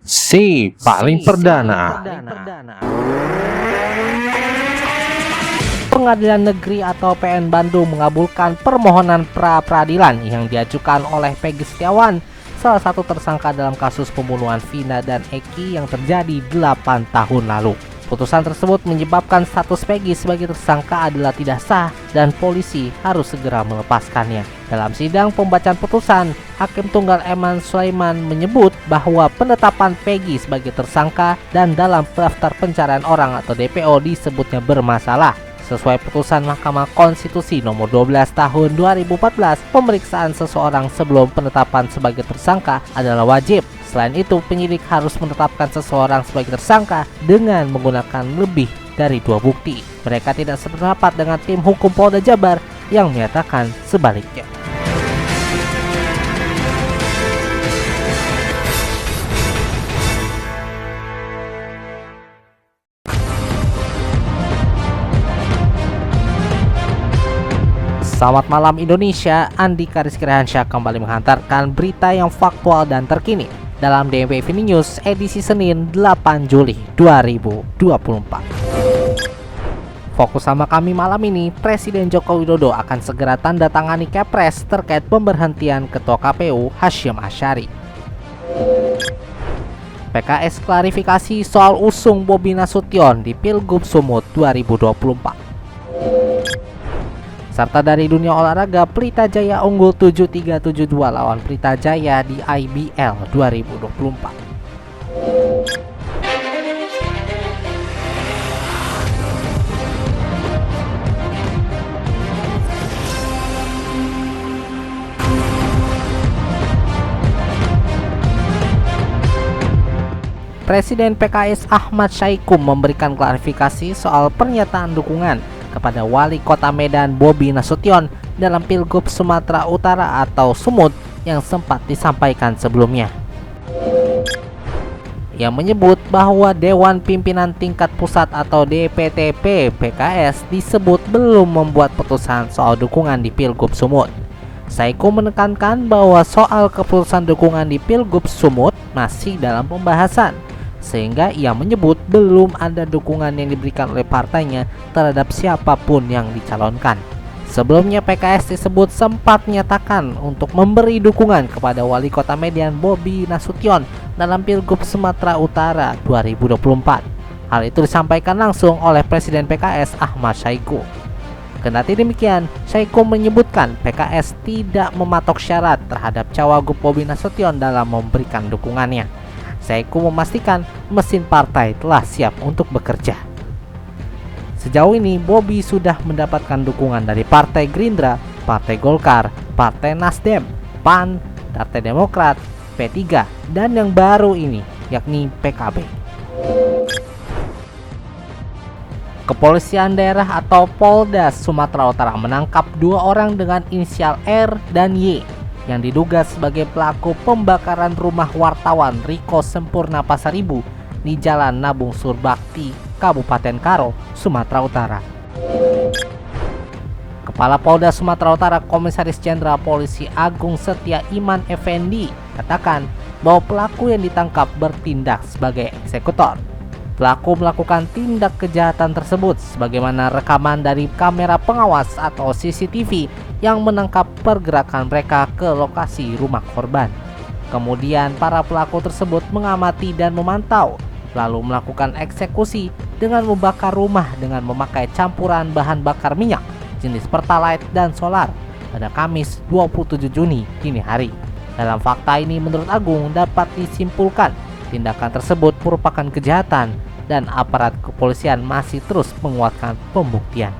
Si paling perdana. Pengadilan Negeri atau PN Bandung mengabulkan permohonan pra-peradilan yang diajukan oleh Peggy Setiawan, salah satu tersangka dalam kasus pembunuhan Vina dan Eki yang terjadi 8 tahun lalu. Putusan tersebut menyebabkan status Peggy sebagai tersangka adalah tidak sah dan polisi harus segera melepaskannya. Dalam sidang pembacaan putusan, Hakim Tunggal Eman Sulaiman menyebut bahwa penetapan Peggy sebagai tersangka dan dalam daftar pencarian orang atau DPO disebutnya bermasalah. Sesuai putusan Mahkamah Konstitusi nomor 12 tahun 2014, pemeriksaan seseorang sebelum penetapan sebagai tersangka adalah wajib. Selain itu, penyidik harus menetapkan seseorang sebagai tersangka dengan menggunakan lebih dari 2 bukti. Mereka tidak sependapat dengan tim hukum Polda Jabar yang menyatakan sebaliknya. Selamat malam Indonesia, Andika Rizky Rehansyah kembali menghantarkan berita yang faktual dan terkini dalam DMP News edisi Senin 8 Juli 2024. Fokus sama kami malam ini, Presiden Joko Widodo akan segera tanda tangani Kepres terkait pemberhentian Ketua KPU Hasyim Asyari. PKS klarifikasi soal usung Bobi Nasution di Pilgub Sumut 2024. Serta dari dunia olahraga, Pelita Jaya unggul 7-3-7-2 lawan Pelita Jaya di IBL 2024. Presiden PKS Ahmad Saiku memberikan klarifikasi soal pernyataan dukungan kepada Wali Kota Medan Bobi Nasution dalam Pilgub Sumatera Utara atau Sumut yang sempat disampaikan sebelumnya. Ia menyebut bahwa Dewan Pimpinan Tingkat Pusat atau DPTP PKS disebut belum membuat putusan soal dukungan di Pilgub Sumut. Saiku menekankan bahwa soal keputusan dukungan di Pilgub Sumut masih dalam pembahasan, sehingga ia menyebut belum ada dukungan yang diberikan oleh partainya terhadap siapapun yang dicalonkan. Sebelumnya PKS disebut sempat menyatakan untuk memberi dukungan kepada Wali Kota Medan Bobi Nasution dalam Pilgub Sumatera Utara 2024. Hal itu disampaikan langsung oleh Presiden PKS Ahmad Saiku. Kendati demikian, Saiku menyebutkan PKS tidak mematok syarat terhadap cawagup Bobi Nasution dalam memberikan dukungannya. Saiku memastikan mesin partai telah siap untuk bekerja. Sejauh ini Bobi sudah mendapatkan dukungan dari Partai Gerindra, Partai Golkar, Partai Nasdem, PAN, Partai Demokrat, P3, dan yang baru ini yakni PKB. Kepolisian daerah atau Polda Sumatera Utara menangkap 2 orang dengan inisial R dan Y yang diduga sebagai pelaku pembakaran rumah wartawan Riko Sempurna Pasaribu di Jalan Nabung Surbakti, Kabupaten Karo, Sumatera Utara. Kepala Polda Sumatera Utara Komisaris Jenderal Polisi Agung Setia Iman Effendi katakan bahwa pelaku yang ditangkap bertindak sebagai eksekutor. Pelaku melakukan tindak kejahatan tersebut sebagaimana rekaman dari kamera pengawas atau CCTV yang menangkap pergerakan mereka ke lokasi rumah korban. Kemudian para pelaku tersebut mengamati dan memantau, lalu melakukan eksekusi dengan membakar rumah dengan memakai campuran bahan bakar minyak jenis Pertalite dan solar pada Kamis 27 Juni dini hari. Dalam fakta ini menurut Agung dapat disimpulkan tindakan tersebut merupakan kejahatan dan aparat kepolisian masih terus menguatkan pembuktian.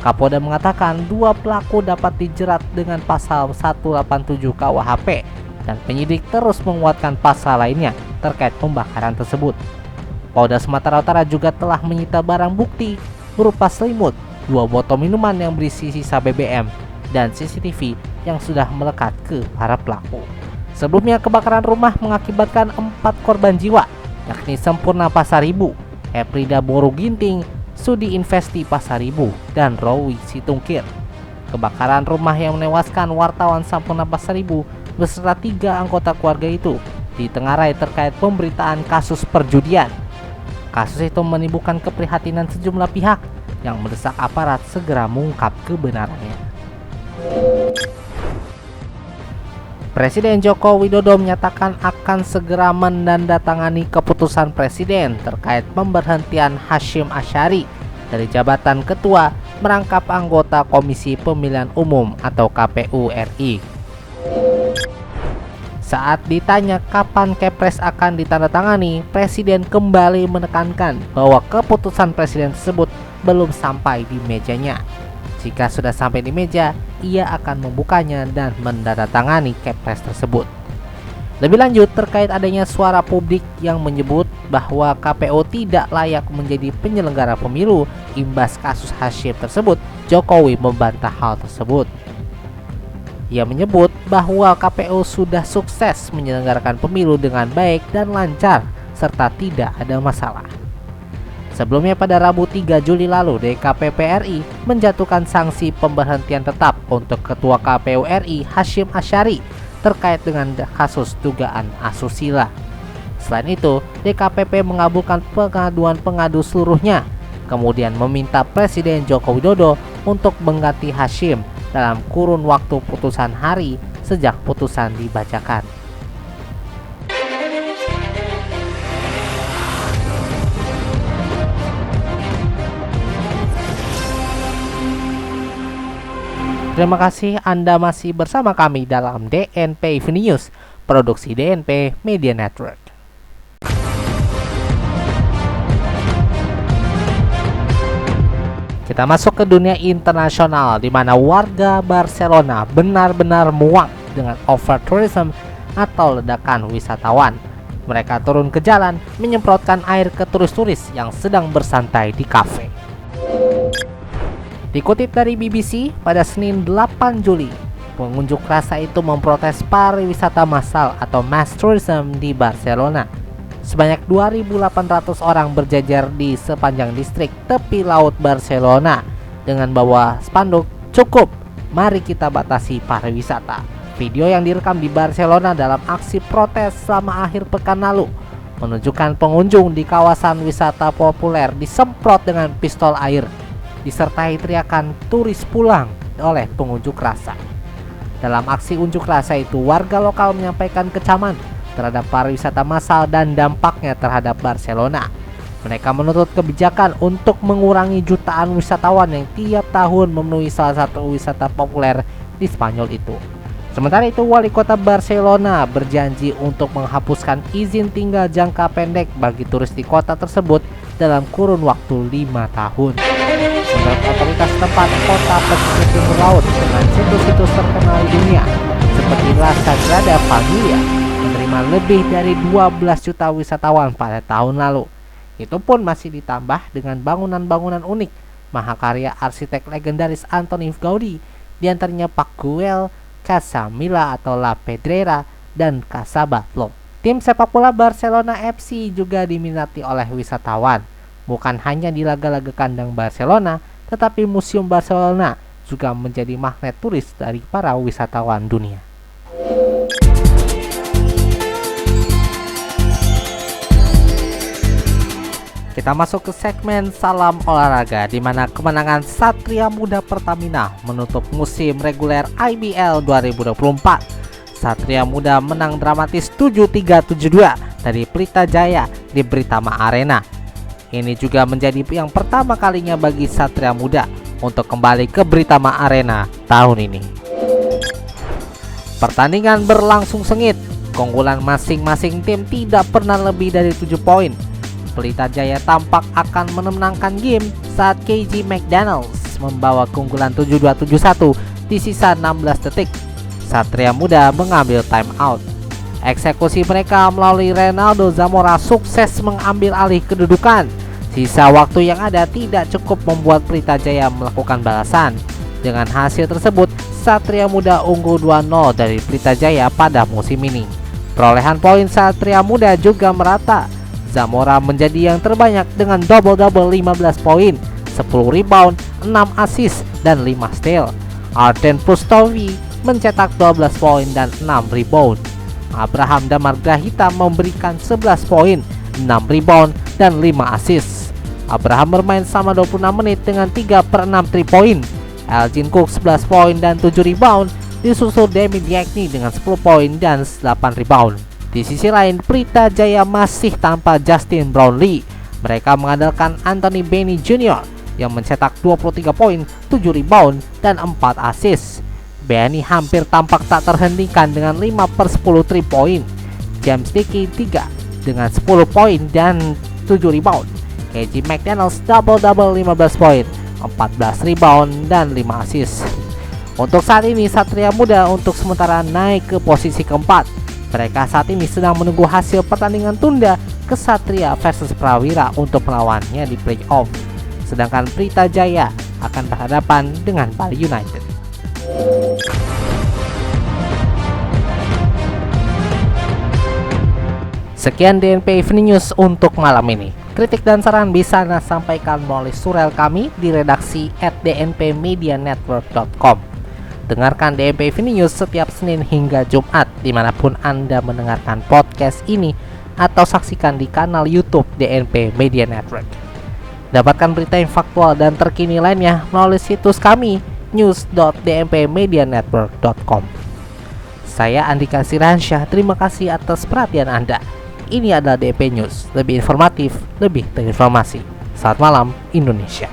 Kapolda mengatakan 2 pelaku dapat dijerat dengan pasal 187 KUHP dan penyidik terus menguatkan pasal lainnya terkait pembakaran tersebut. Polda Sumatera Utara juga telah menyita barang bukti berupa selimut, 2 botol minuman yang berisi sisa BBM, dan CCTV yang sudah melekat ke para pelaku. Sebelumnya kebakaran rumah mengakibatkan 4 korban jiwa, yakni Sempurna Pasaribu, Eprida Boru Ginting, Sudi Investi Pasaribu, dan Rowi Situngkir. Kebakaran rumah yang menewaskan wartawan Sempurna Pasaribu beserta 3 anggota keluarga itu ditengarai terkait pemberitaan kasus perjudian. Kasus itu menimbulkan keprihatinan sejumlah pihak yang mendesak aparat segera mengungkap kebenarannya. Presiden Joko Widodo menyatakan akan segera menandatangani keputusan Presiden terkait pemberhentian Hasyim Asyari dari jabatan Ketua Merangkap Anggota Komisi Pemilihan Umum atau KPU RI. Saat ditanya kapan Kepres akan ditandatangani, Presiden kembali menekankan bahwa keputusan Presiden tersebut belum sampai di mejanya. Jika sudah sampai di meja, ia akan membukanya dan menandatangani Kepres tersebut. Lebih lanjut terkait adanya suara publik yang menyebut bahwa KPU tidak layak menjadi penyelenggara pemilu imbas kasus Hasyim tersebut, Jokowi membantah hal tersebut. Ia menyebut bahwa KPU sudah sukses menyelenggarakan pemilu dengan baik dan lancar serta tidak ada masalah. Sebelumnya pada Rabu 3 Juli lalu, DKPP RI menjatuhkan sanksi pemberhentian tetap untuk Ketua KPU RI Hasyim Asyari terkait dengan kasus dugaan asusila. Selain itu, DKPP mengabulkan pengaduan pengadu seluruhnya, kemudian meminta Presiden Joko Widodo untuk mengganti Hasyim dalam kurun waktu putusan hari sejak putusan dibacakan. Terima kasih Anda masih bersama kami dalam DNP News, produksi DNP Media Network. Kita masuk ke dunia internasional di mana warga Barcelona benar-benar muak dengan overtourism atau ledakan wisatawan. Mereka turun ke jalan menyemprotkan air ke turis-turis yang sedang bersantai di kafe. Dikutip dari BBC, pada Senin 8 Juli, pengunjuk rasa itu memprotes pariwisata massal atau mass tourism di Barcelona. Sebanyak 2.800 orang berjajar di sepanjang distrik tepi laut Barcelona dengan bawa spanduk "Cukup, mari kita batasi pariwisata". Video yang direkam di Barcelona dalam aksi protes selama akhir pekan lalu menunjukkan pengunjung di kawasan wisata populer disemprot dengan pistol air, disertai teriakan "turis pulang" oleh pengunjuk rasa. Dalam aksi unjuk rasa itu, warga lokal menyampaikan kecaman terhadap pariwisata massal dan dampaknya terhadap Barcelona. Mereka menuntut kebijakan untuk mengurangi jutaan wisatawan yang tiap tahun memenuhi salah satu wisata populer di Spanyol itu. Sementara itu, wali kota Barcelona berjanji untuk menghapuskan izin tinggal jangka pendek bagi turis di kota tersebut dalam kurun waktu 5 tahun. Menurut otoritas tempat, kota pesisir timur laut dengan situs-situs terkenal di dunia seperti La Sagrada Familia menerima lebih dari 12 juta wisatawan pada tahun lalu. Itu pun masih ditambah dengan bangunan-bangunan unik mahakarya arsitek legendaris Antoni Gaudí, diantaranya Park Güell, Casa Mila atau La Pedrera, dan Casa Batlló. Tim sepak bola Barcelona FC juga diminati oleh wisatawan. Bukan hanya di laga-laga kandang Barcelona, tetapi Museum Barcelona juga menjadi magnet turis dari para wisatawan dunia. Kita masuk ke segmen Salam Olahraga, di mana kemenangan Satria Muda Pertamina menutup musim reguler IBL 2024. Satria Muda menang dramatis 7-3-7-2 dari Pelita Jaya di Britama Arena. Ini juga menjadi yang pertama kalinya bagi Satria Muda untuk kembali ke Britama Arena tahun ini. Pertandingan berlangsung sengit, keunggulan masing-masing tim tidak pernah lebih dari 7 poin. Pelita Jaya tampak akan memenangkan game saat KG McDonald's membawa keunggulan 7-2-7-1 di sisa 16 detik. Satria Muda mengambil time out. Eksekusi mereka melalui Ronaldo Zamora sukses mengambil alih kedudukan. Sisa waktu yang ada tidak cukup membuat Pelita Jaya melakukan balasan. Dengan hasil tersebut, Satria Muda unggul 2-0 dari Pelita Jaya pada musim ini. Perolehan poin Satria Muda juga merata. Zamora menjadi yang terbanyak dengan double-double 15 poin, 10 rebound, 6 assist, dan 5 steal. Arden Pustovi mencetak 12 poin dan 6 rebound. Abraham Damar Grahita memberikan 11 poin, 6 rebound, dan 5 assist. Abraham bermain selama 26 menit dengan 3/6 3 poin. Elgin Cook 11 poin dan 7 rebound, disusul Demi Diakni dengan 10 poin dan 8 rebound. Di sisi lain, Pelita Jaya masih tanpa Justin Brownlee. Mereka mengandalkan Anthony Benny Jr. yang mencetak 23 poin, 7 rebound, dan 4 assist. Benny hampir tampak tak terhentikan dengan 5/10 3 poin. James Dickey 3 dengan 10 poin dan 7 rebound. KJ McDaniels double-double 15 poin, 14 rebound, dan 5 assist. Untuk saat ini Satria Muda untuk sementara naik ke posisi keempat. Mereka saat ini sedang menunggu hasil pertandingan tunda Kesatria versus Prawira untuk melawannya di playoff. Sedangkan Pelita Jaya akan berhadapan dengan Bali United. Sekian DNP Evening News untuk malam ini. Kritik dan saran bisa Anda sampaikan melalui surel kami di redaksi @dnpmedianetwork.com. Dengarkan DNP Evening News setiap Senin hingga Jumat dimanapun Anda mendengarkan podcast ini atau saksikan di kanal YouTube DNP Media Network. Dapatkan berita yang faktual dan terkini lainnya melalui situs kami news.dnpmedianetwork.com. Saya Andika Siransyah, terima kasih atas perhatian Anda. Ini adalah DNP News, lebih informatif, lebih terinformasi. Selamat malam Indonesia.